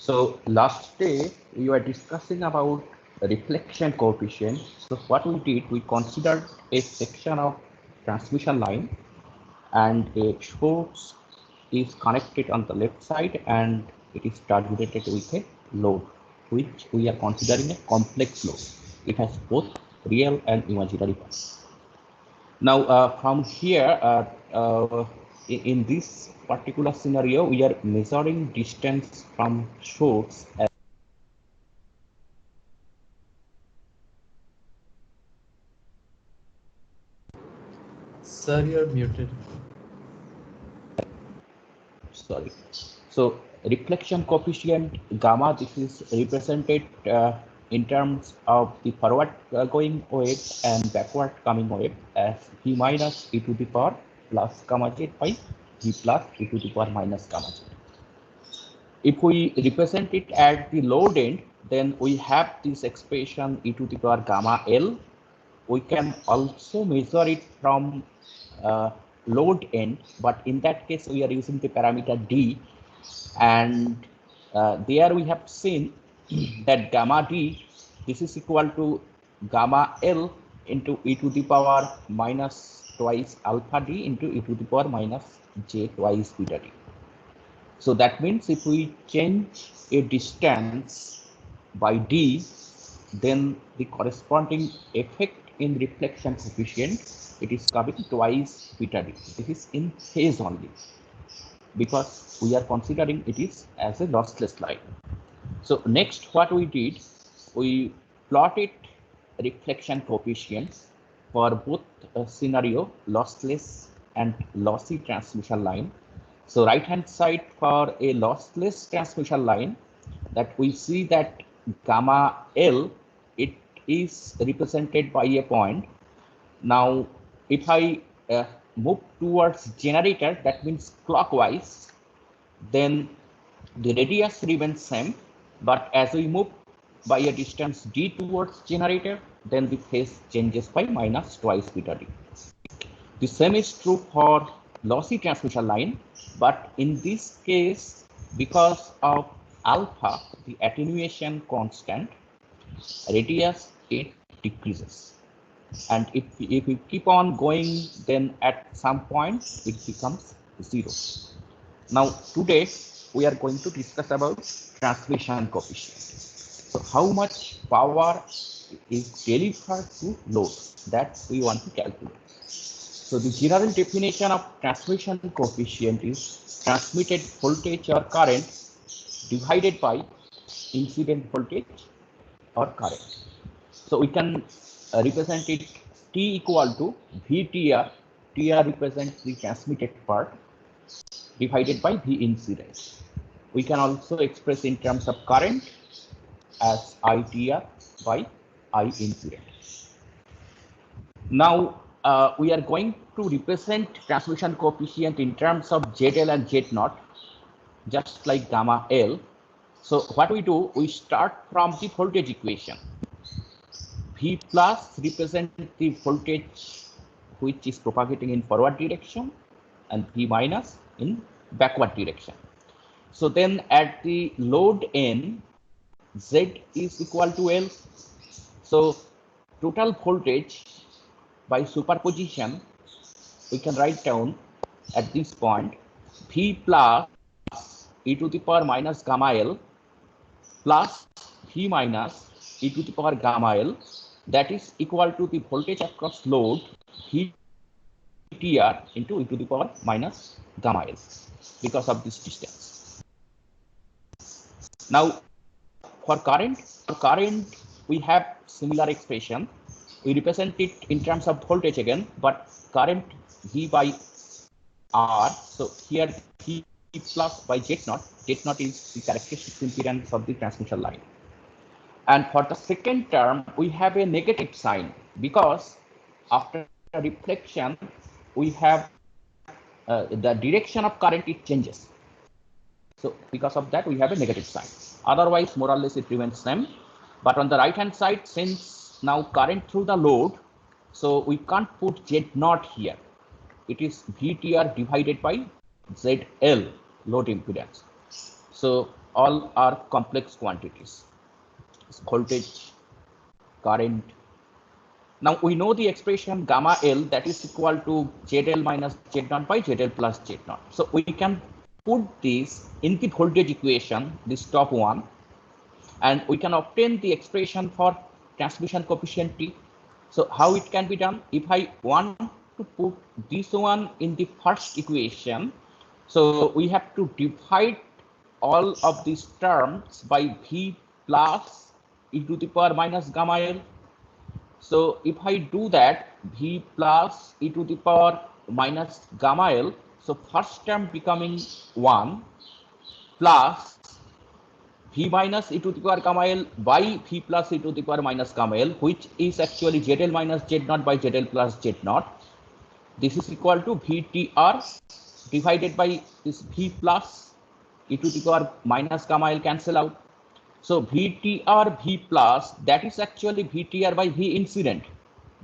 So last day we were discussing about reflection coefficient. So what we did, we considered a section of transmission line and a source is connected on the left side and it is targeted with a load, which we are considering a complex load. It has both real and imaginary parts. Now from here, in this particular scenario, we are measuring distance from source. Sir, you're muted. Sorry. So reflection coefficient gamma, this is represented in terms of the forward going wave and backward coming wave as v minus e to the power plus gamma z by v plus e to the power minus gamma z. If we represent it at the load end, then we have this expression e to the power gamma L. We can also measure it from load end, but in that case we are using the parameter D, and there we have seen that gamma D, this is equal to gamma L into e to the power minus twice alpha D into e to the power minus j twice beta D. So that means if we change a distance by D, then the corresponding effect in reflection coefficient, it is coming twice beta D. This is in phase only because we are considering it is as a lossless line. So next what we did, we plotted reflection coefficients for both scenario, lossless and lossy transmission line. So right hand side for a lossless transmission line, that we see that gamma L, it is represented by a point. Now if I move towards generator, that means clockwise, then the radius remains same, but as we move by a distance d towards generator, then the phase changes by minus twice beta d. The same is true for lossy transmission line, but in this case, because of alpha, the attenuation constant, radius, it decreases. And if we keep on going, then at some point it becomes 0. Now today we are going to discuss about transmission coefficient. So how much power is delivered to load, that we want to calculate. So the general definition of transmission coefficient is transmitted voltage or current divided by incident voltage or current. So we can represent it T equal to VTR. TR represents the transmitted part divided by V incident. We can also express in terms of current as ITR by I incident. Now we are going to represent transmission coefficient in terms of ZL and Z0, just like gamma L. So what we do, we start from the voltage equation. V plus represents the voltage which is propagating in forward direction and V minus in backward direction. So then at the load N, Z is equal to L. So total voltage by superposition, we can write down at this point V plus e to the power minus gamma L plus V minus e to the power gamma L, that is equal to the voltage across load VTR into e to the power minus gamma L because of this distance. Now for current we have similar expression. We represent it in terms of voltage again, but current V by R. So here V plus by Z0. Z0 is the characteristic impedance of the transmission line. And for the second term, we have a negative sign because after reflection, we have the direction of current, it changes. So because of that, we have a negative sign. Otherwise, more or less, it remains same. But on the right hand side, since now current through the load, so we can't put Z0 here. It is VTR divided by ZL, load impedance. So all are complex quantities. It's voltage, current. Now we know the expression gamma L, that is equal to ZL minus Z0 by ZL plus Z0. So we can put this in the voltage equation, this top one, and we can obtain the expression for transmission coefficient T. So how it can be done? If I want to put this one in the first equation, so we have to divide all of these terms by V plus e to the power minus gamma L. So if I do that, V plus e to the power minus gamma L, so first term becoming 1 plus V minus e to the power gamma L by V plus e to the power minus gamma L, which is actually ZL minus Z0 by ZL plus Z0. This is equal to VTR divided by this V plus e to the power minus gamma L cancel out. So VTR V plus, that is actually VTR by V incident.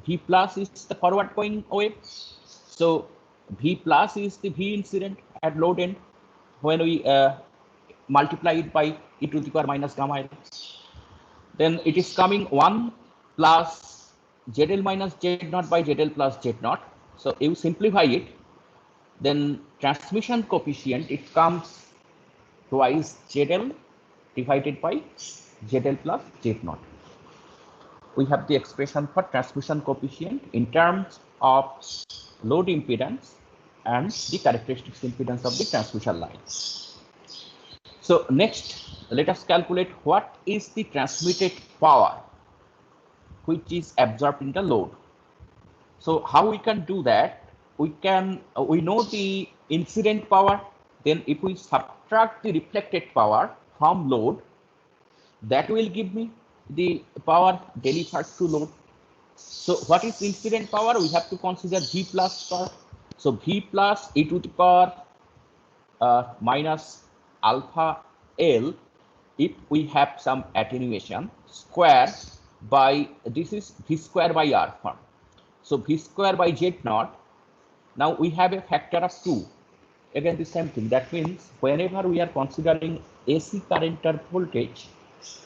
V plus is the forward going wave. So V plus is the V incident at load end when we multiply it by e to the power minus gamma L. Then it is coming 1 plus ZL minus Z0 by ZL plus Z0. So you simplify it, then transmission coefficient, it comes twice ZL divided by ZL plus Z0. We have the expression for transmission coefficient in terms of load impedance and the characteristics impedance of the transmission line. So next, let us calculate what is the transmitted power which is absorbed in the load. So how we can do that? We know the incident power. Then if we subtract the reflected power from load, that will give me the power delivered to load. So what is incident power? We have to consider V plus power. So V plus e to the power minus alpha L, if we have some attenuation, square by, this is V square by R form. So V square by Z0. Now we have a factor of 2. Again the same thing. That means whenever we are considering AC current or voltage,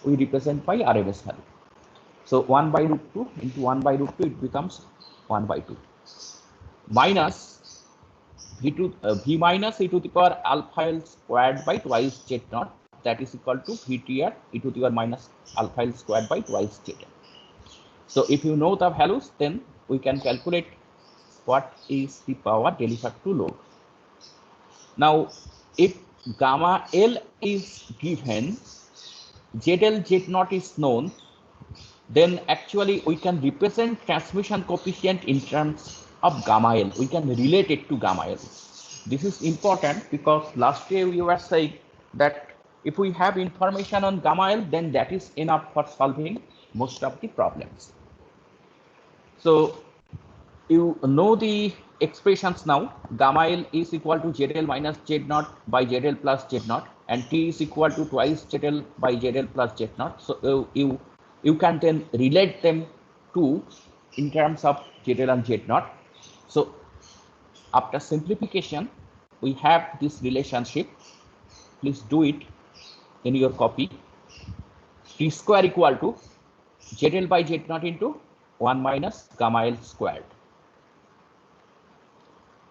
we represent by RMS value. So 1 by root 2 into 1 by root 2, it becomes 1 by 2 minus V minus e to the power alpha L squared by twice Z0, that is equal to VTR e to the power minus alpha L squared by twice ZL. So if you know the values, then we can calculate what is the power delivered to load. Now, if gamma L is given, ZL Z0 is known, then actually we can represent transmission coefficient in terms of gamma L. We can relate it to gamma L. This is important because last year we were saying that if we have information on gamma L, then that is enough for solving most of the problems. So you know the expressions now. Gamma L is equal to ZL minus Z0 by ZL plus Z0, and T is equal to twice ZL by ZL plus Z0. So you can then relate them to in terms of ZL and Z0. So after simplification, we have this relationship. Please do it in your copy. T square equal to ZL by Z0 into 1 minus gamma L squared.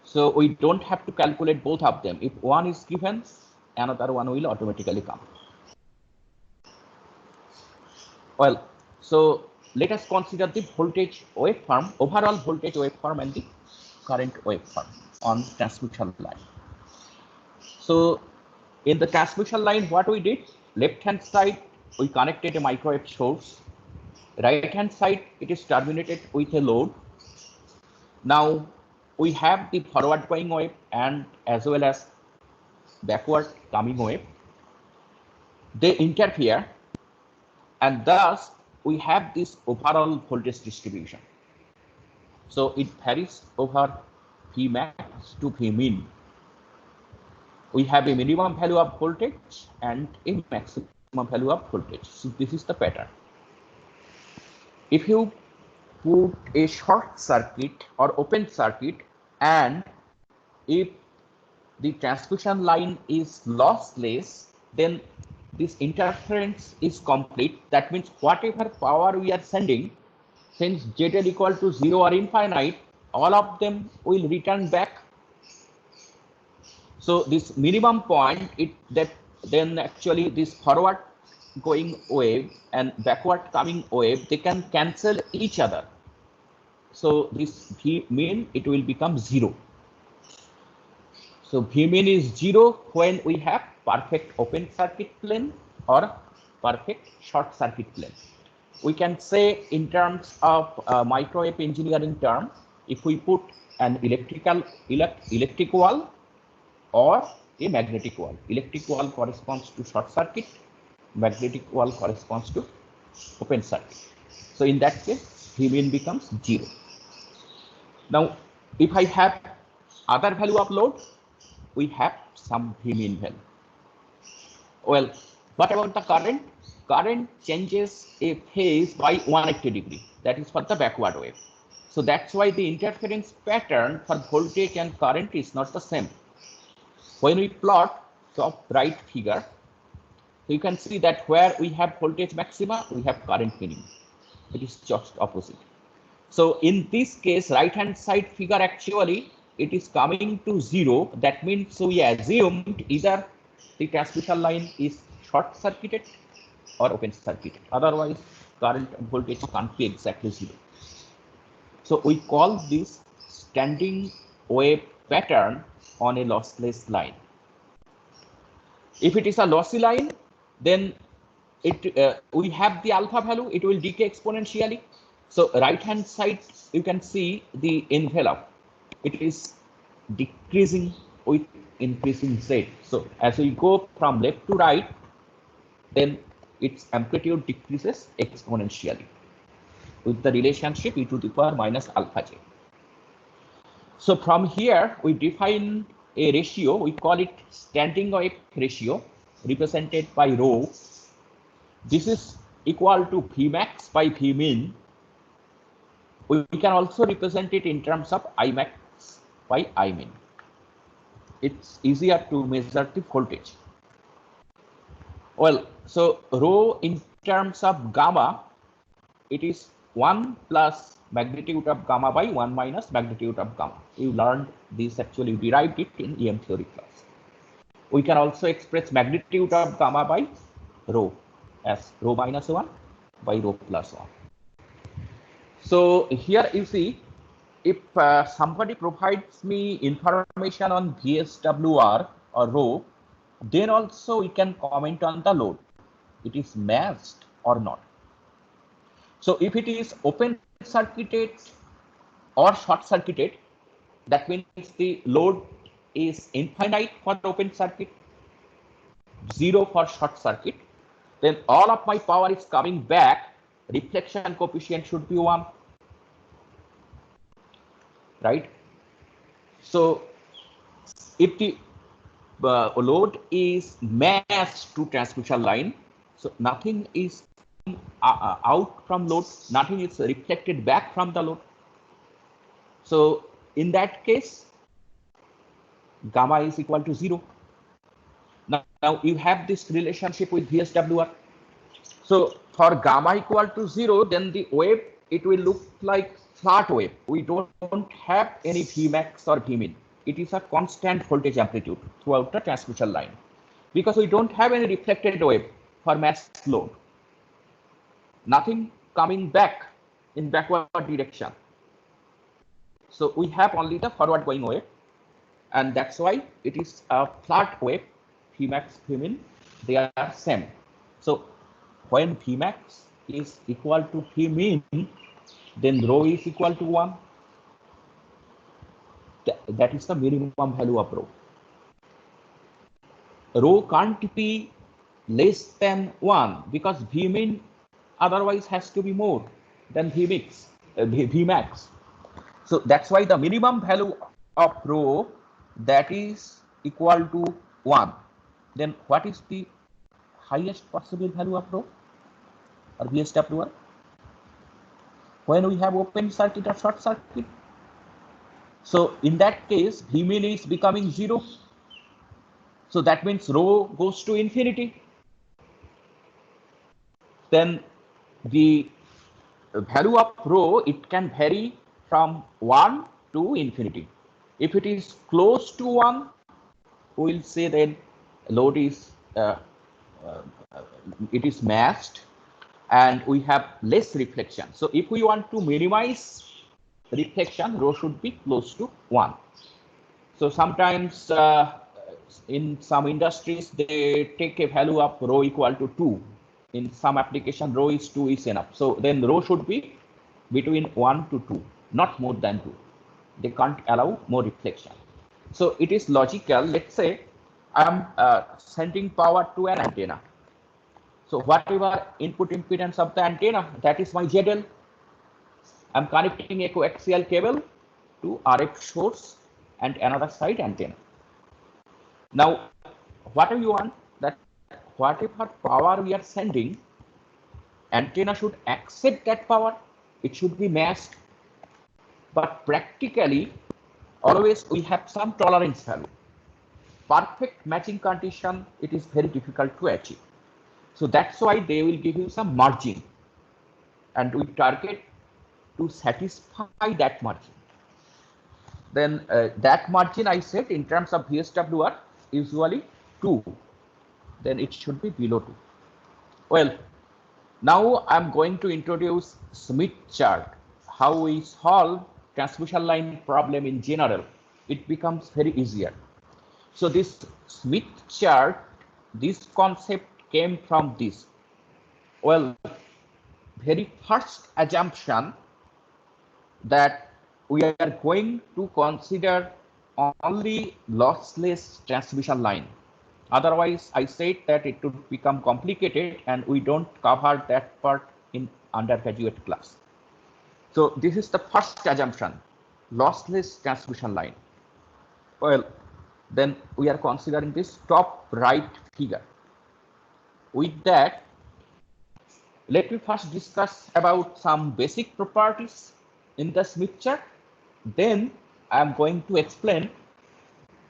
So we don't have to calculate both of them. If one is given, another one will automatically come. Well, so let us consider the voltage waveform, overall voltage waveform and the current waveform on transmission line. So in the transmission line, what we did, left hand side, we connected a microwave source. Right hand side, it is terminated with a load. Now we have the forward going wave and as well as backward coming wave. They interfere, and thus we have this overall voltage distribution. So it varies over Vmax to Vmin. We have a minimum value of voltage and a maximum value of voltage. So this is the pattern. If you put a short circuit or open circuit, and if the transmission line is lossless, then this interference is complete, that means whatever power we are sending, since ZL equal to 0 or infinite, all of them will return back. So this minimum point, then actually this forward going wave and backward coming wave, they can cancel each other. So this V min, it will become 0. So V min is 0 when we have perfect open circuit plane or perfect short circuit plane. We can say in terms of microwave engineering term, if we put an electric wall or a magnetic wall. Electric wall corresponds to short circuit, magnetic wall corresponds to open circuit. So in that case, V min becomes 0. Now, if I have other value of load, we have some V min value. Well, what about the current? Current changes a phase by 180 degree. That is for the backward wave. So that's why the interference pattern for voltage and current is not the same. When we plot top right figure, you can see that where we have voltage maxima, we have current minimum. It is just opposite. So in this case, right hand side figure, actually it is coming to 0. That means so we assumed either the transmission line is short circuited or open circuited. Otherwise, current and voltage can't be exactly 0. So we call this standing wave pattern on a lossless line. If it is a lossy line, then we have the alpha value, it will decay exponentially. So right hand side, you can see the envelope, it is decreasing with increasing z. So as we go from left to right, then its amplitude decreases exponentially with the relationship e to the power minus alpha j. So from here, we define a ratio, we call it standing wave ratio, represented by rho. This is equal to Vmax by Vmin. We can also represent it in terms of Imax by Imin. It's easier to measure the voltage. Well, so rho in terms of gamma, it is 1 plus magnitude of gamma by 1 minus magnitude of gamma. You learned this, actually derived it in EM theory class. We can also express magnitude of gamma by rho as rho minus 1 by rho plus 1. So here you see, if somebody provides me information on VSWR or rho, then also we can comment on the load. It is matched or not. So if it is open circuited or short circuited, that means the load is infinite for open circuit, 0 for short circuit, then all of my power is coming back, reflection coefficient should be 1, right? So if the load is matched to transmission line, so nothing is out from load, nothing is reflected back from the load. So in that case, gamma is equal to 0. Now you have this relationship with VSWR. So for gamma equal to 0, then the wave, it will look like flat wave. We don't have any Vmax or Vmin. It is a constant voltage amplitude throughout the transmission line, because we don't have any reflected wave for matched load. Nothing coming back in backward direction. So we have only the forward going wave, and that's why it is a flat wave. Vmax, Vmin, they are same. So when Vmax is equal to Vmin, then rho is equal to 1. That is the minimum value of rho. Rho can't be less than 1 because Vmin otherwise has to be more than Vmax. So that's why the minimum value of rho, that is equal to 1. Then what is the highest possible value of rho or VSWR when we have open circuit or short circuit? So in that case, Vmin is becoming 0. So that means rho goes to infinity. then the value of rho, it can vary from 1 to infinity. If it is close to 1, we will say then load is it is masked and we have less reflection. So if we want to minimize reflection, rho should be close to 1. So sometimes in some industries, they take a value of rho equal to 2. In some application, rho is 2 is enough. So then rho should be between 1 to 2, not more than 2. They can't allow more reflection. So it is logical. Let's say I'm sending power to an antenna. So whatever input impedance of the antenna, that is my ZL. I'm connecting a coaxial cable to RF source and another side antenna. Now, what do you want? That whatever power we are sending, antenna should accept that power. It should be masked. But practically, always we have some tolerance value. Perfect matching condition, it is very difficult to achieve. So that's why they will give you some margin. And we target to satisfy that margin. Then that margin I said in terms of VSWR usually 2. Then it should be below 2. Well, now I'm going to introduce Smith chart. How we solve transmission line problem in general. It becomes very easier. So this Smith chart, this concept came from this. Well, very first assumption that we are going to consider only lossless transmission line. Otherwise, I said that it would become complicated and we don't cover that part in undergraduate class. So this is the first assumption, lossless transmission line. Well, then we are considering this top right figure. With that, let me first discuss about some basic properties in the Smith chart. Then I am going to explain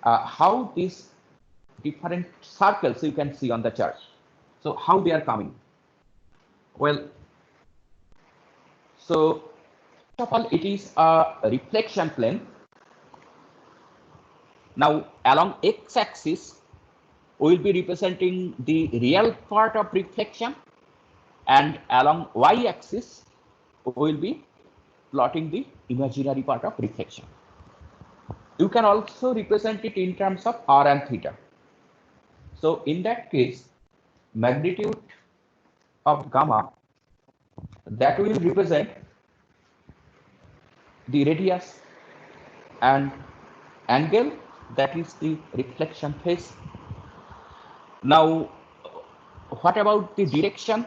how these different circles you can see on the chart. So how they are coming. Well, so first of all, it is a reflection plane. Now along x-axis, we will be representing the real part of reflection, and along y-axis, we will be plotting the imaginary part of reflection. You can also represent it in terms of r and theta. So in that case, magnitude of gamma, that will represent the radius, and angle, that is the reflection phase. Now, what about the direction?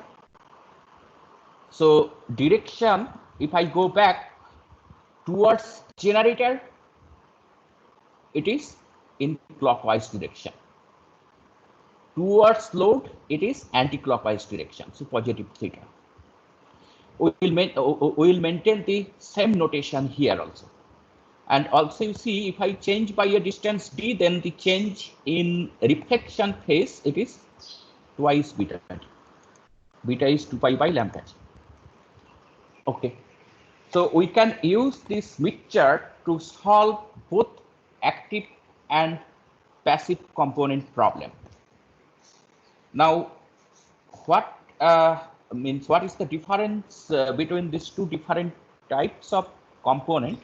So direction, if I go back towards generator, it is in clockwise direction. Towards load, it is anti-clockwise direction, so positive theta. We will maintain the same notation here also. And also you see, if I change by a distance d, then the change in reflection phase, it is twice beta. Beta is 2 pi by lambda. Okay. So we can use this Smith chart to solve both active and passive component problem. Now, what is the difference between these two different types of component?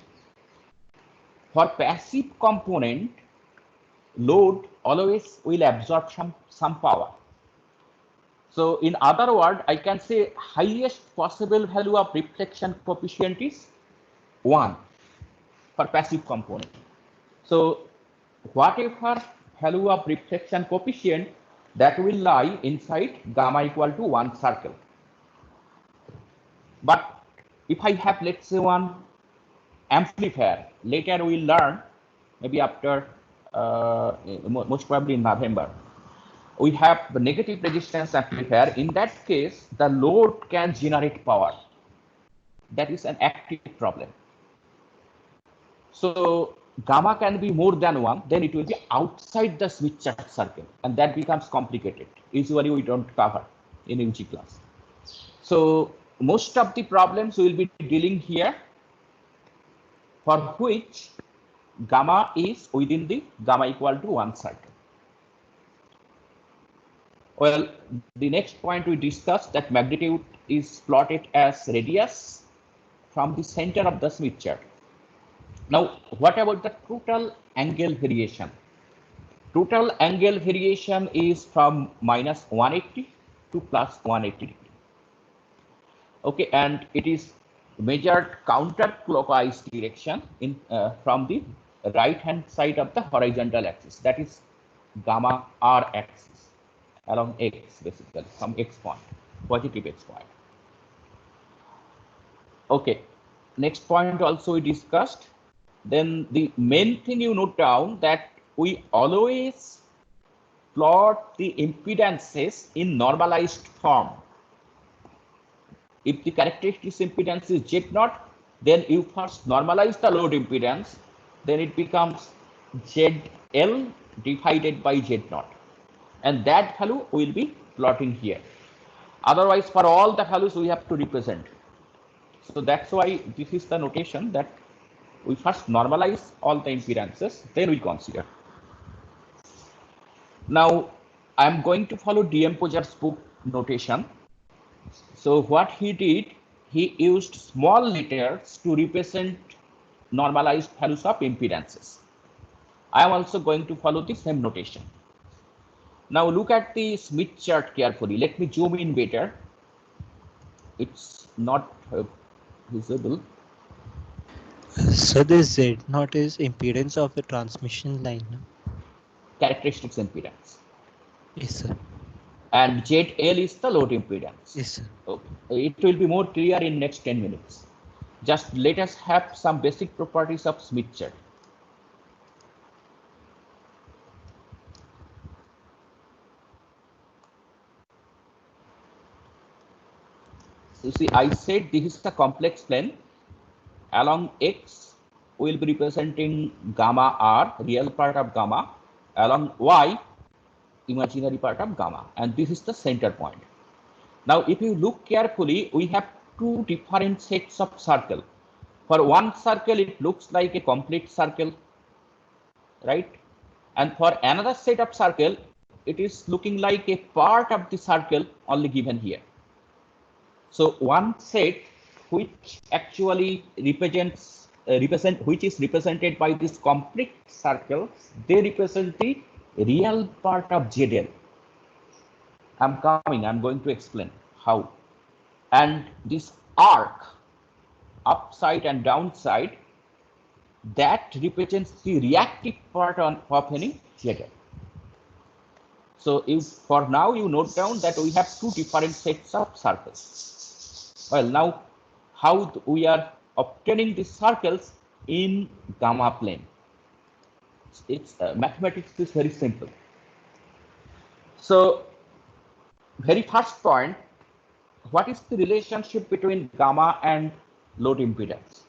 For passive component, load always will absorb some power. So in other words, I can say highest possible value of reflection coefficient is 1 for passive component. So whatever value of reflection coefficient, that will lie inside gamma equal to 1 circle. But if I have, let's say, one amplifier, later we will learn, maybe after most probably in November, we have the negative resistance amplifier. In that case, the load can generate power. That is an active problem. So gamma can be more than 1, then it will be outside the Smith chart circle, and that becomes complicated. Usually we don't cover in UG class. So most of the problems we will be dealing here, for which gamma is within the gamma equal to 1 circle. Well, the next point we discussed that magnitude is plotted as radius from the center of the Smith chart. Now, what about the total angle variation? Total angle variation is from minus 180 to plus 180 degree. Okay, and it is measured counterclockwise direction in from the right hand side of the horizontal axis, that is gamma r axis along x, basically from x point, positive x point. Okay, next point also we discussed. Then the main thing you note down that we always plot the impedances in normalized form. If the characteristic impedance is Z0, then you first normalize the load impedance, then it becomes ZL divided by Z0, and that value will be plotting here. Otherwise, for all the values we have to represent. So that's why this is the notation that we first normalize all the impedances, then we consider. Now, I'm going to follow DM Pozar's book notation. So what he did, he used small letters to represent normalized values of impedances. I am also going to follow the same notation. Now look at the Smith chart carefully. Let me zoom in better. It's not visible. So this Z0 is impedance of the transmission line. Characteristics impedance. Yes, sir. And ZL is the load impedance. Yes, sir. Okay. It will be more clear in next 10 minutes. Just let us have some basic properties of Smith chart. You see, I said this is a complex plane. Along x, we will be representing gamma r, real part of gamma. Along y, imaginary part of gamma. And this is the center point. Now, if you look carefully, we have two different sets of circle. For one circle, it looks like a complete circle, right? And for another set of circle, it is looking like a part of the circle only given here. So one set which actually represents which is represented by this complete circle, they represent the real part of ZL. I'm going to explain how. And this arc, upside and downside, that represents the reactive part of any ZL. So if for now you note down that we have two different sets of circles. Well, now how we are obtaining these circles in gamma plane? It's mathematics is very simple. So very first point, what is the relationship between gamma and load impedance?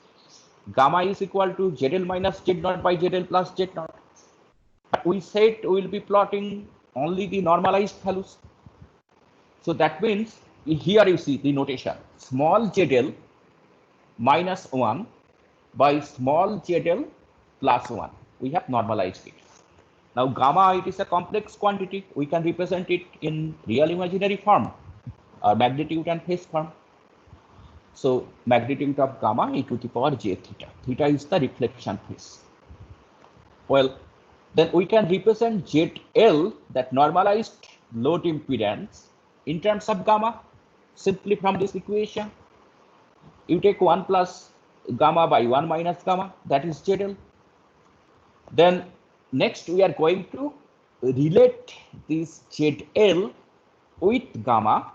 Gamma is equal to ZL minus Z0 by ZL plus Z0. But we said we will be plotting only the normalized values. So that means here you see the notation, small ZL minus 1 by small ZL plus 1. We have normalized it. Now gamma, it is a complex quantity. We can represent it in real imaginary form, magnitude and phase form. So magnitude of gamma e to the power j theta. Theta is the reflection phase. Well, then we can represent ZL, that normalized load impedance, in terms of gamma, simply from this equation. You take 1 plus gamma by 1 minus gamma, that is ZL. Then next we are going to relate this ZL with gamma,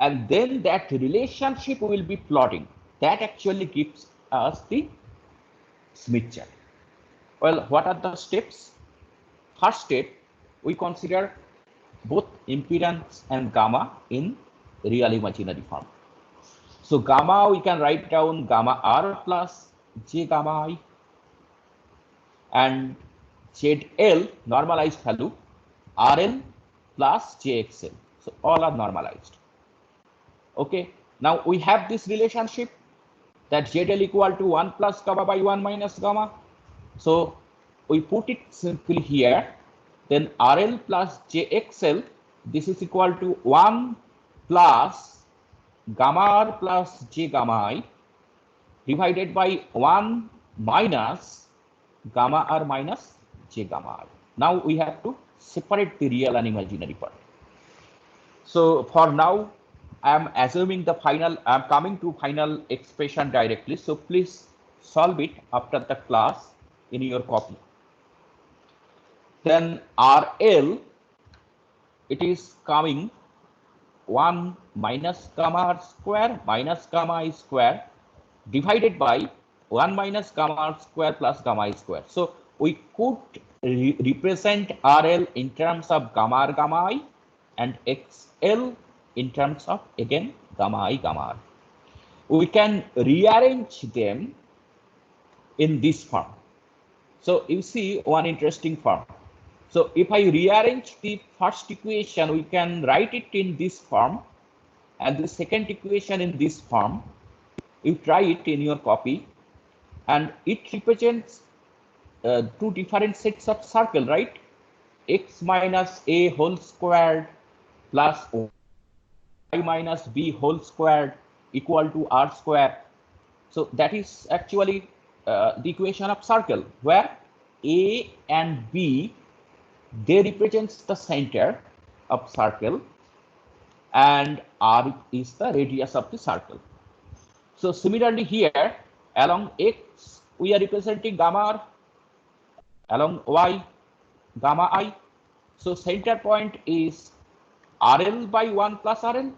and then that relationship we will be plotting. That actually gives us the Smith chart. Well, what are the steps? First step, we consider both impedance and gamma in real imaginary form. So gamma, we can write down gamma r plus j gamma I, and ZL, normalized value, RL plus JXL. So all are normalized. Okay. Now we have this relationship that ZL equal to 1 plus gamma by 1 minus gamma. So we put it simply here. Then RL plus JXL, this is equal to 1 plus gamma R plus J gamma I divided by 1 minus gamma R minus J gamma I. Now we have to separate the real and imaginary part. So for now, I am assuming the final, I am coming to final expression directly. So please solve it after the class in your copy. Then RL, it is coming 1 minus gamma R square minus gamma I square divided by 1 minus gamma R square plus gamma I square. So we could represent RL in terms of gamma R gamma I and XL in terms of again gamma I gamma R. We can rearrange them in this form. So you see one interesting form. So if I rearrange the first equation, we can write it in this form and the second equation in this form. You try it in your copy and it represents two different sets of circle, right? X minus A whole squared plus Y minus B whole squared equal to R square. So that is actually the equation of circle where A and B, they represents the center of circle and R is the radius of the circle. So similarly here along X we are representing gamma R, along Y gamma I. So center point is RL by 1 plus RL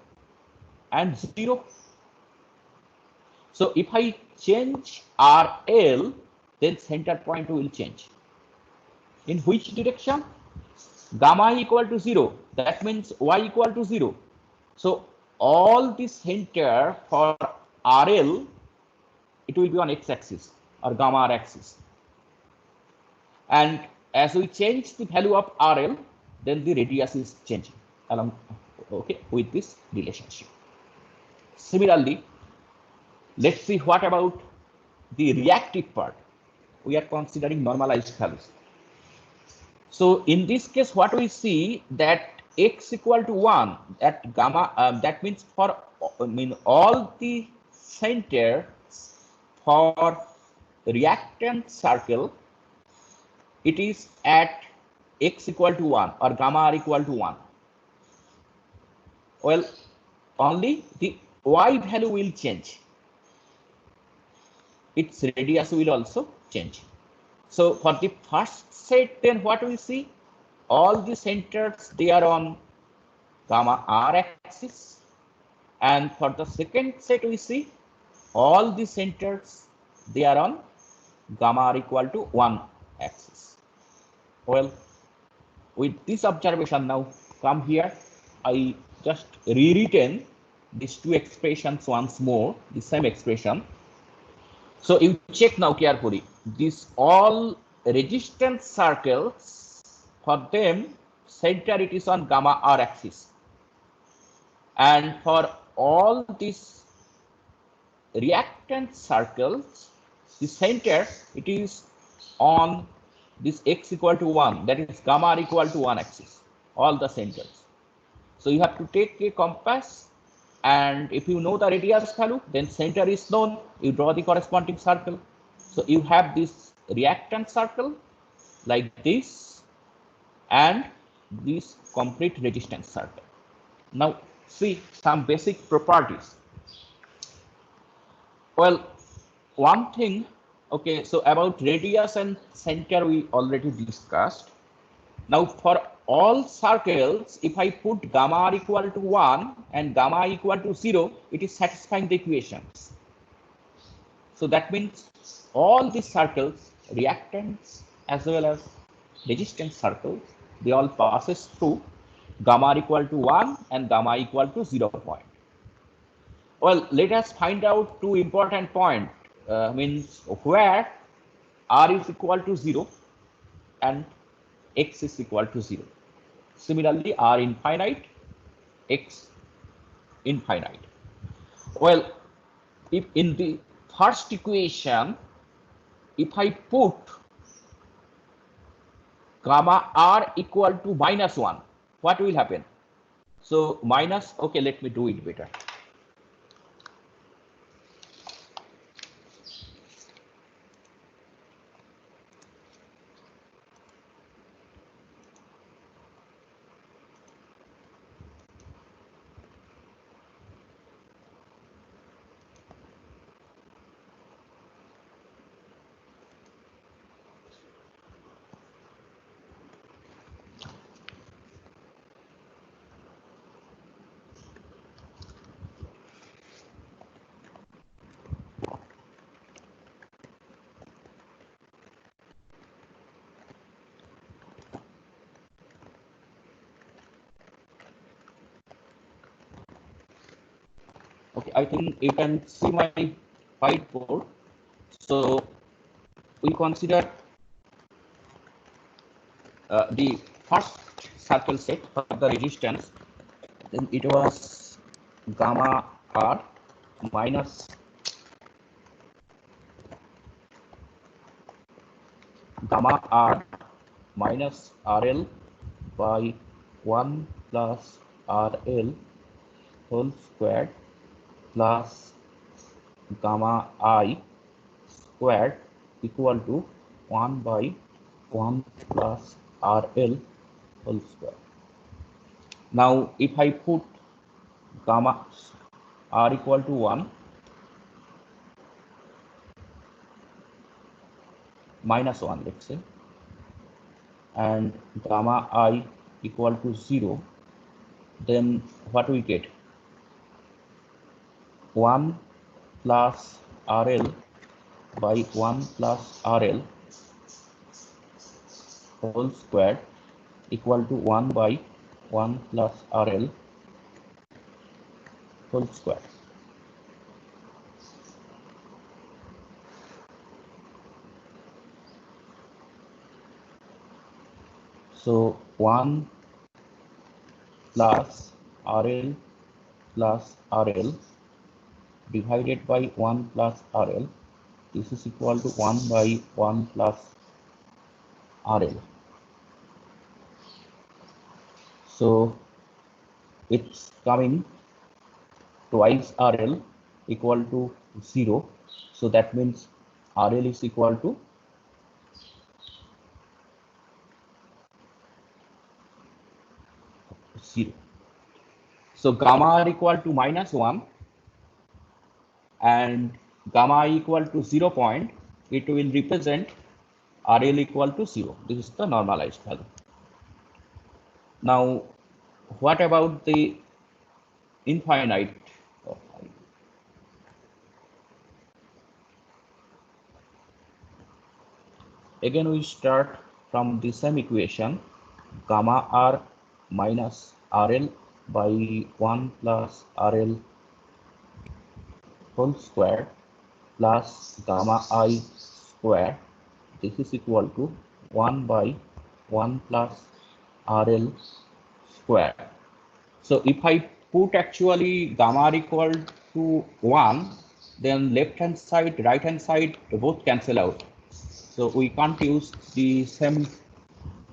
and 0. So if I change RL, then center point will change. In which direction? Gamma I equal to 0. That means Y equal to 0. So all the center for RL, it will be on x-axis or gamma R axis. And as we change the value of RL, then the radius is changing along, okay, with this relationship. Similarly, let's see what about the reactive part. We are considering normalized values. So in this case, what we see that x equal to 1, that gamma, that means for all the center for reactant circle, it is at x equal to 1 or gamma R equal to 1. Well, only the Y value will change. Its radius will also change. So for the first set, then what we see? All the centers, they are on gamma R axis. And for the second set, we see all the centers, they are on gamma R equal to 1 axis. Well, with this observation now, come here, I just rewritten these two expressions once more, the same expression. So you check now carefully, these all resistance circles, for them, center it is on gamma R axis. And for all these reactant circles, the center, it is on this x equal to 1, that is gamma R equal to 1 axis, all the centers. So you have to take a compass, and if you know the radius value, then center is known, you draw the corresponding circle. So you have this reactant circle like this and this complete resistance circle. Now see some basic properties. Well, one thing, okay, so about radius and center we already discussed. Now for all circles, if I put gamma R equal to 1 and gamma I equal to 0, it is satisfying the equations. So that means all these circles, reactants as well as resistance circles, they all passes through gamma R equal to 1 and gamma I equal to 0 point. Well, let us find out two important points, means where R is equal to 0 and x is equal to 0. Similarly, R infinite, x infinite. Well, if in the first equation, if I put gamma r equal to -1, what will happen? So minus, okay, let me do it better. Okay, I think you can see my whiteboard. So we consider the first circle set for the resistance. Then it was gamma r minus gamma r minus RL by 1 plus RL whole squared plus gamma I squared equal to 1 by 1 plus RL whole square. Now if I put gamma r equal to 1 minus 1, let's say, and gamma I equal to 0, then what we get? 1 plus RL by 1 plus RL whole squared equal to 1 by 1 plus RL whole square. So 1 plus RL plus RL divided by 1 plus RL, this is equal to 1 by 1 plus RL. So it's coming twice RL equal to 0. So that means RL is equal to 0. So gamma r equal to -1 and gamma I equal to 0 point, it will represent RL equal to 0. This is the normalized value. Now, what about the infinite? Again, we start from the same equation, gamma r minus RL by 1 plus RL whole square plus gamma I square. This is equal to 1 by 1 plus RL square. So if I put actually gamma r equal to 1, then left hand side, right hand side both cancel out. So we can't use the same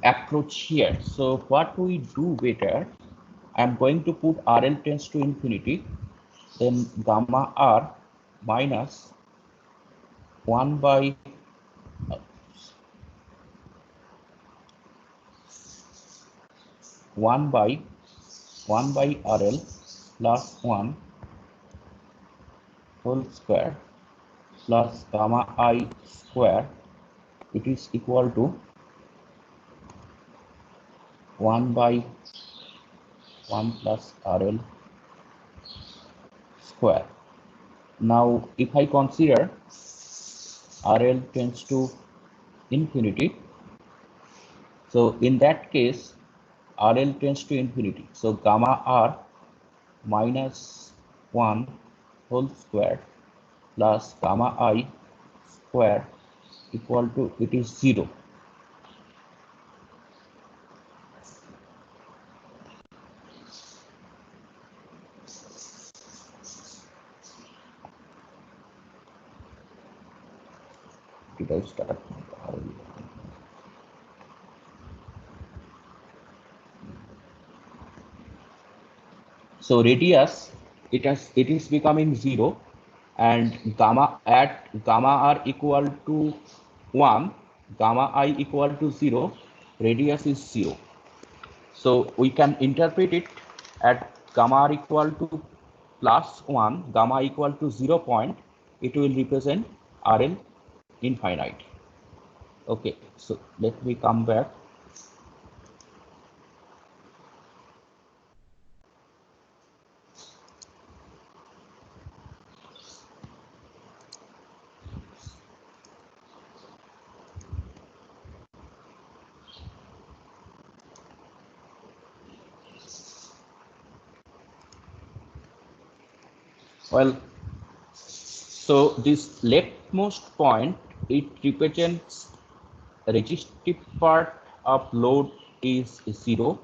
approach here. So what we do better, I'm going to put RL tends to infinity, then gamma r minus 1 by 1 by 1 by RL plus 1 whole square plus gamma I square, it is equal to 1 by 1 plus RL square. Now if I consider RL tends to infinity, so in that case RL tends to infinity, so gamma r minus 1 whole square plus gamma I square equal to, it is 0. Did I start? So radius, it is becoming 0, and gamma r equal to 1, gamma I equal to 0, radius is 0. So we can interpret it at gamma r equal to plus 1, gamma equal to 0 point, it will represent RL infinite. Okay, so let me come back. Well, so this leftmost point, it represents resistive part of load is 0,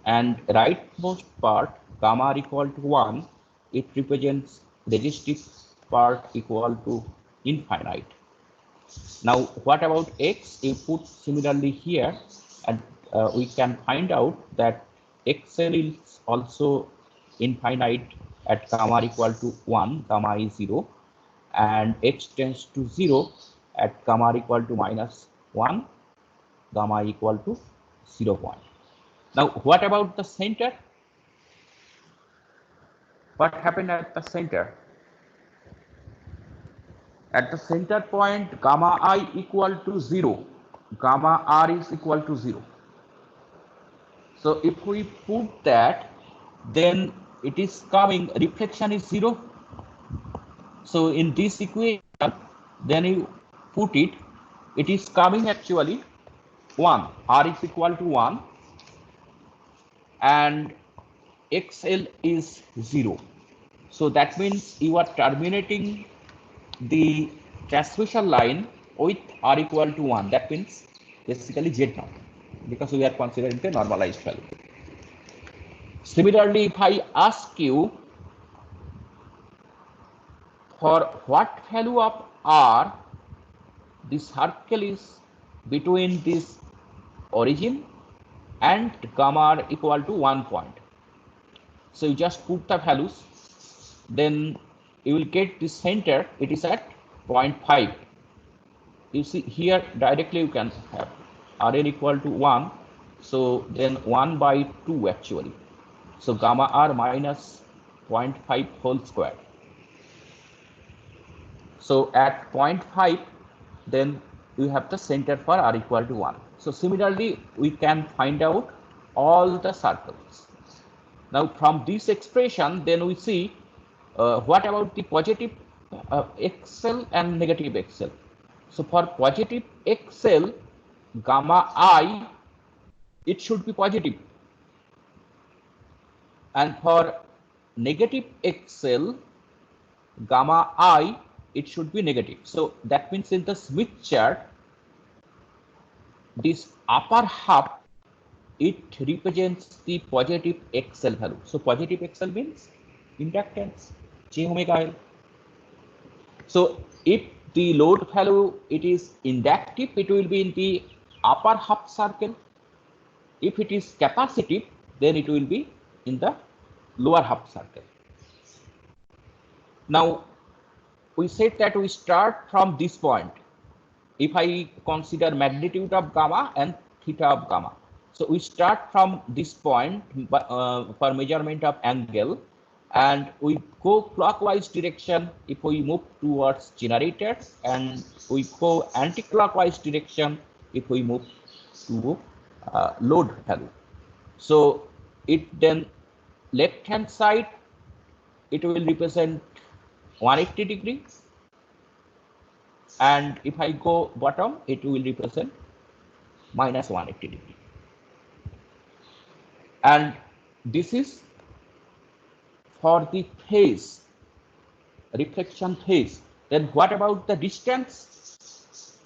and rightmost part, gamma r equal to 1, it represents resistive part equal to infinite. Now, what about x? You put similarly here, and we can find out that XL is also infinite at gamma r equal to 1, gamma is 0, and x tends to 0 at gamma r equal to minus 1, gamma equal to 0 point. Now, what about the center? What happened at the center? At the center point, gamma I equal to 0, gamma R is equal to 0. So if we put that, then it is coming, reflection is 0. So in this equation, then you put it, it is coming actually 1, R is equal to 1, and XL is 0. So that means you are terminating the transmission line with R equal to 1. That means basically Z naught, because we are considering the normalized value. Similarly, if I ask you for what value of R the circle is between this origin and gamma r equal to 1 point. So you just put the values, then you will get the center, it is at 0.5. You see here directly you can have RL equal to 1, so then 1 by 2 actually. So gamma r minus 0.5 whole square. So at 0.5, then we have the center for r equal to 1. So similarly, we can find out all the circles. Now from this expression, then we see what about the positive XL and negative XL. So for positive XL, gamma I, it should be positive. And for negative XL, gamma I, it should be negative. So that means in the Smith chart, this upper half, it represents the positive XL value. So positive XL means inductance, J omega L. So if the load value, it is inductive, it will be in the upper half circle. If it is capacitive, then it will be in the lower half circle. Now, we said that we start from this point. If I consider magnitude of gamma and theta of gamma. So we start from this point for measurement of angle, and we go clockwise direction if we move towards generator, and we go anti-clockwise direction if we move to load value. So it then left hand side, it will represent 180 degrees, and if I go bottom, it will represent minus 180 degree. And this is for the phase, reflection phase. Then what about the distance?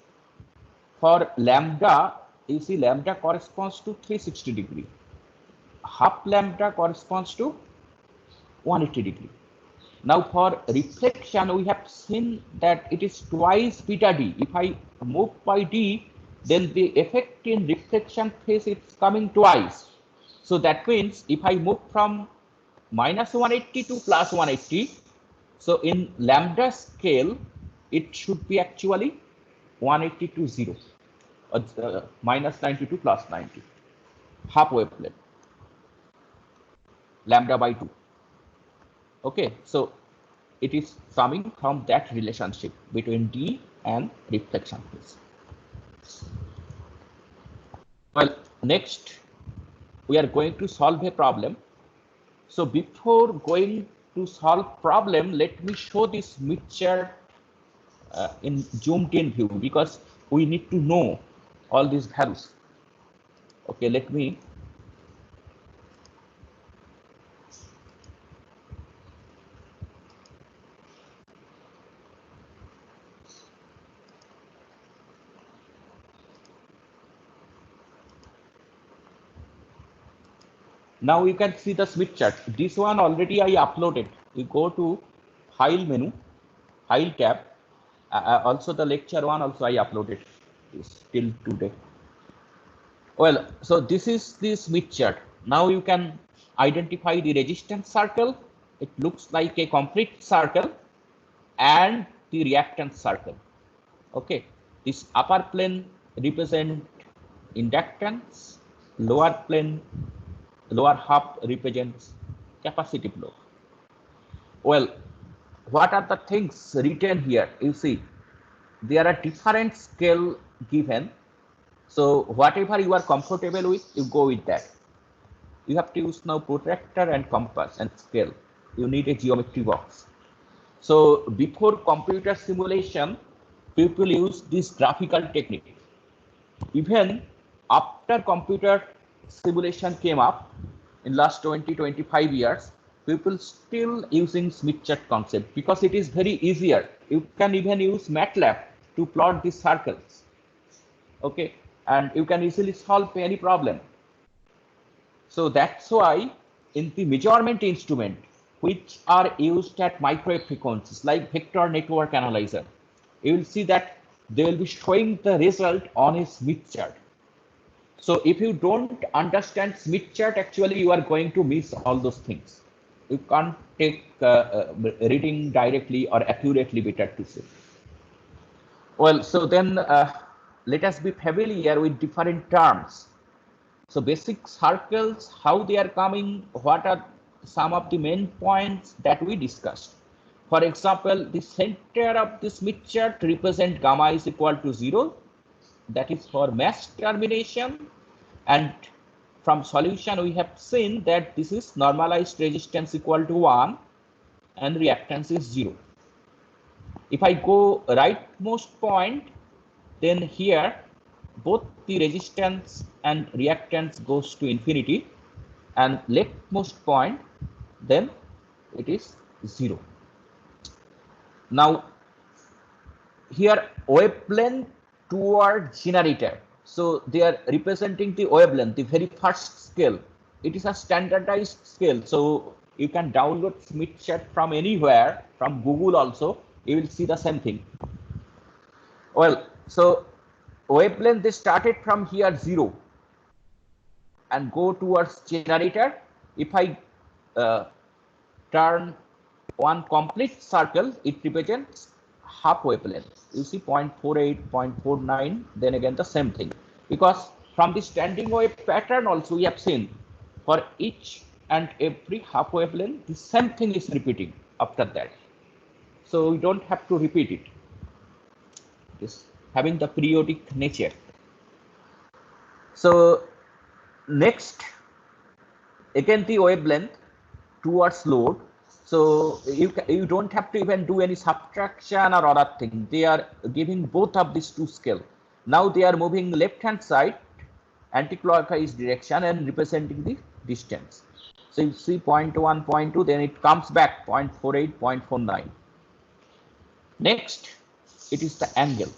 For lambda, you see lambda corresponds to 360 degree. Half lambda corresponds to 180 degree. Now for reflection, we have seen that it is twice beta d. If I move by d, then the effect in reflection phase is coming twice. So that means if I move from minus 180 to plus 180, so in lambda scale, it should be actually 180 to 0, minus 90 to plus 90, half wavelength, lambda by 2. Okay, so it is coming from that relationship between D and reflection phase. Well, next we are going to solve a problem. So before going to solve problem, let me show this Smith chart in zoomed in view, because we need to know all these values. Okay, let me now you can see the Smith chart. This one already I uploaded. You go to file menu, file tab. Also the lecture one also I uploaded this till today. Well, so this is the Smith chart. Now you can identify the resistance circle. It looks like a complete circle, and the reactance circle. Okay, this upper plane represent inductance, lower plane, lower half represents capacitive load. Well, what are the things written here? You see, there are different scale given. So whatever you are comfortable with, you go with that. You have to use now protractor and compass and scale. You need a geometry box. So before computer simulation, people use this graphical technique. Even after computer simulation came up in last 20-25 years, people still using Smith chart concept because it is very easier. You can even use MATLAB to plot these circles. Okay, and you can easily solve any problem. So that's why in the measurement instrument, which are used at microwave frequencies like vector network analyzer, you will see that they will be showing the result on a Smith chart. So if you don't understand Smith chart, actually you are going to miss all those things. You can't take reading directly or accurately, better to say. Well, so then let us be familiar with different terms. So basic circles, how they are coming, what are some of the main points that we discussed. For example, the center of the Smith chart represent gamma is equal to 0. That is for mass termination. And from solution, we have seen that this is normalized resistance equal to 1 and reactance is 0. If I go rightmost point, then here both the resistance and reactance goes to infinity, and leftmost point, then it is 0. Now here wavelength toward generator. So they are representing the wavelength, the very first scale. It is a standardized scale. So you can download Smith chart from anywhere, from Google also, you will see the same thing. Well, so wavelength, they started from here 0 and go towards generator. If I turn one complete circle, it represents half wavelength. You see 0.48, 0.49, then again the same thing. Because from the standing wave pattern also we have seen for each and every half wavelength, the same thing is repeating after that. So we don't have to repeat it. It is having the periodic nature. So next, again the wavelength towards load. So you don't have to even do any subtraction or other thing. They are giving both of these two scale. Now they are moving left hand side anti-clockwise direction and representing the distance. So you see 0.1, 0.2, then it comes back 0.48, 0.49. Next, it is the angle,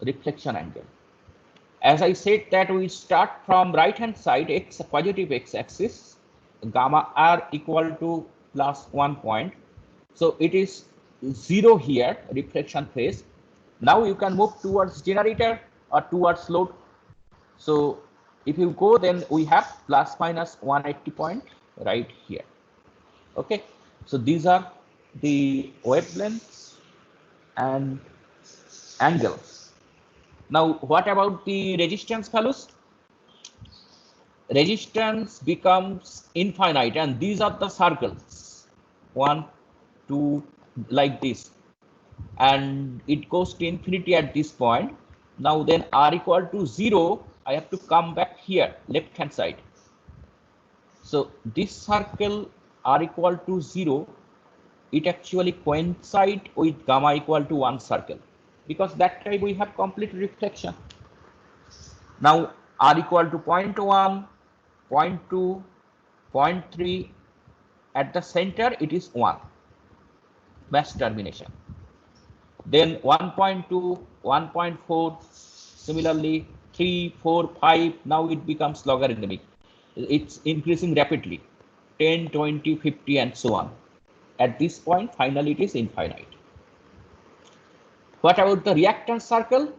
reflection angle. As I said that we start from right hand side, x positive x axis, gamma r equal to plus 1 point. So it is 0 here, reflection phase. Now you can move towards generator or towards load. So if you go, then we have plus minus 180 point right here. Okay, so these are the wavelengths and angles. Now what about the resistance values? Resistance becomes infinite, and these are the circles, 1, 2, like this, and it goes to infinity at this point. Now then r equal to 0, I have to come back here, left hand side. So this circle r equal to 0, it actually coincide with gamma equal to 1 circle, because that time we have complete reflection. Now r equal to 0.1, 0.2, 0.3, at the center it is 1, mass termination. Then 1.2, 1.4, similarly 3, 4, 5, now it becomes logarithmic. It's increasing rapidly, 10, 20, 50, and so on. At this point, finally it is infinite. What about the reactance circle?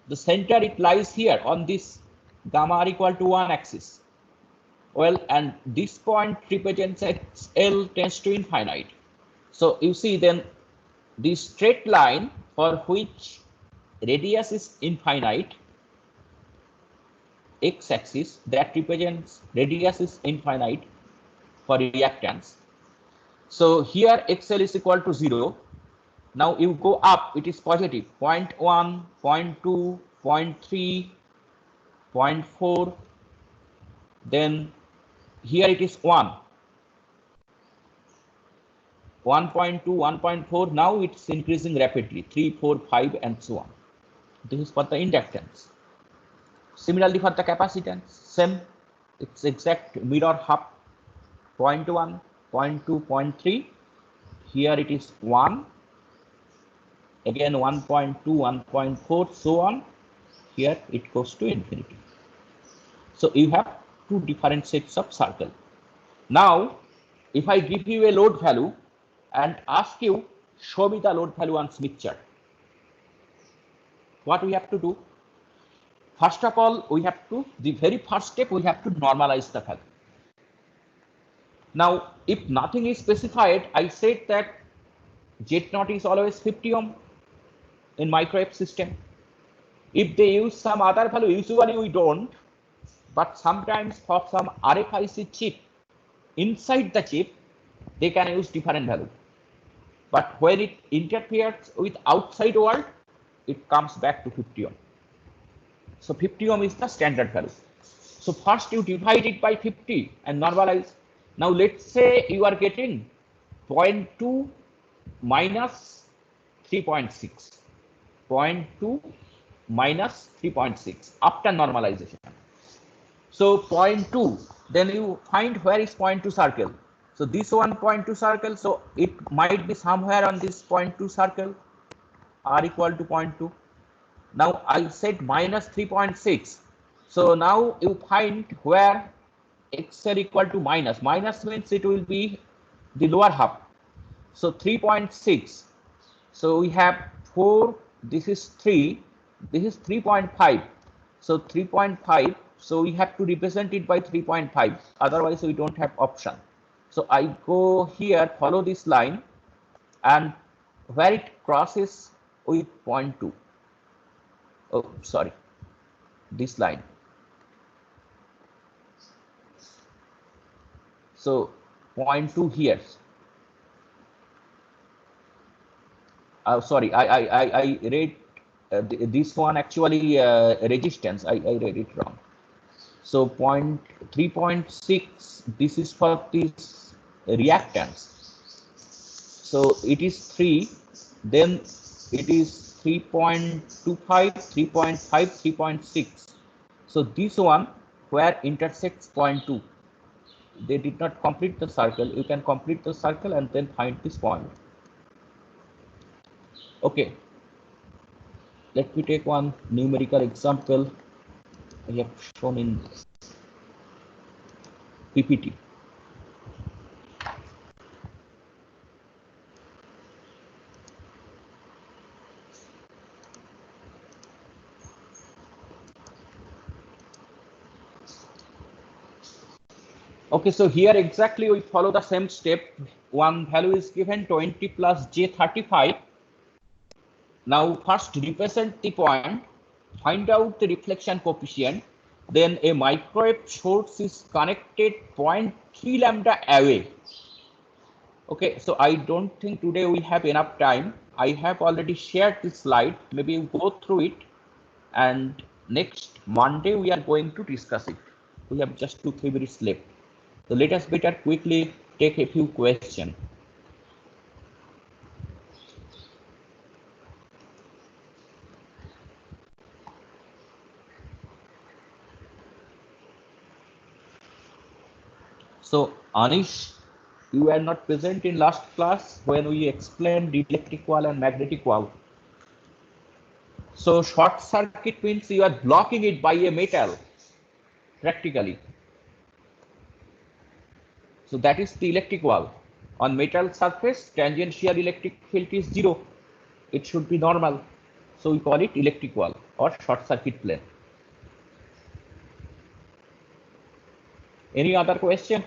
The center, it lies here on this gamma r equal to 1 axis. Well, and this point represents L tends to infinite. So you see then this straight line for which radius is infinite, x-axis, that represents radius is infinite for reactance. So here XL is equal to 0. Now you go up, it is positive, 0.1, 0.2, 0.3, 0.4. Then here it is 1. 1.2, 1.4, now it's increasing rapidly, 3, 4, 5, and so on. This is for the inductance. Similarly for the capacitance, same, it's exact mirror half, 0.1, 0.2, 0.3. Here it is 1, again 1.2, 1.4, so on. Here it goes to infinity. So you have two different sets of circle. Now, if I give you a load value and ask you, show me the load value on Smith chart, what we have to do? First of all, we have to, the very first step, we have to normalize the value. Now, if nothing is specified, I said that Z0 is always 50 ohm in microwave system. If they use some other value, usually we don't, but sometimes for some RFIC chip, inside the chip, they can use different value. But when it interferes with outside world, it comes back to 50 ohm. So 50 ohm is the standard value. So first you divide it by 50 and normalize. Now let's say you are getting 0.2 minus 3.6. 0.2 minus 3.6 after normalization. So 0.2, then you find where is 0.2 circle. So this one 0.2 circle, so it might be somewhere on this 0.2 circle, r equal to 0.2. Now I said minus 3.6. So now you find where XL equal to minus. Minus means it will be the lower half. So 3.6. So we have 4, this is 3, this is 3.5. So 3.5, so we have to represent it by 3.5. Otherwise we don't have option. So I go here, follow this line, and where it crosses with 0.2. Oh, sorry, this line. So 0.2 here. Sorry, I read this one actually resistance. I read it wrong. So 3.6. This is for this reactance. So it is 3. Then it is 3.25, 3.5, 3.6. So this one where intersects 0.2. They did not complete the circle. You can complete the circle and then find this point. Okay, let me take one numerical example I have shown in PPT. Okay, so here exactly we follow the same step. One value is given 20 plus j35. Now first represent the point, find out the reflection coefficient. Then a microwave source is connected 0.3 lambda away. Okay, so I don't think today we have enough time. I have already shared this slide. Maybe you go through it, and next Monday we are going to discuss it. We have just 2-3 minutes left. So let us better quickly take a few questions. So Anish, you were not present in last class when we explained electric wall and magnetic wall. So short circuit means you are blocking it by a metal, practically. So that is the electric wall. On metal surface, tangential electric field is 0. It should be normal. So we call it electric wall or short circuit plane. Any other question?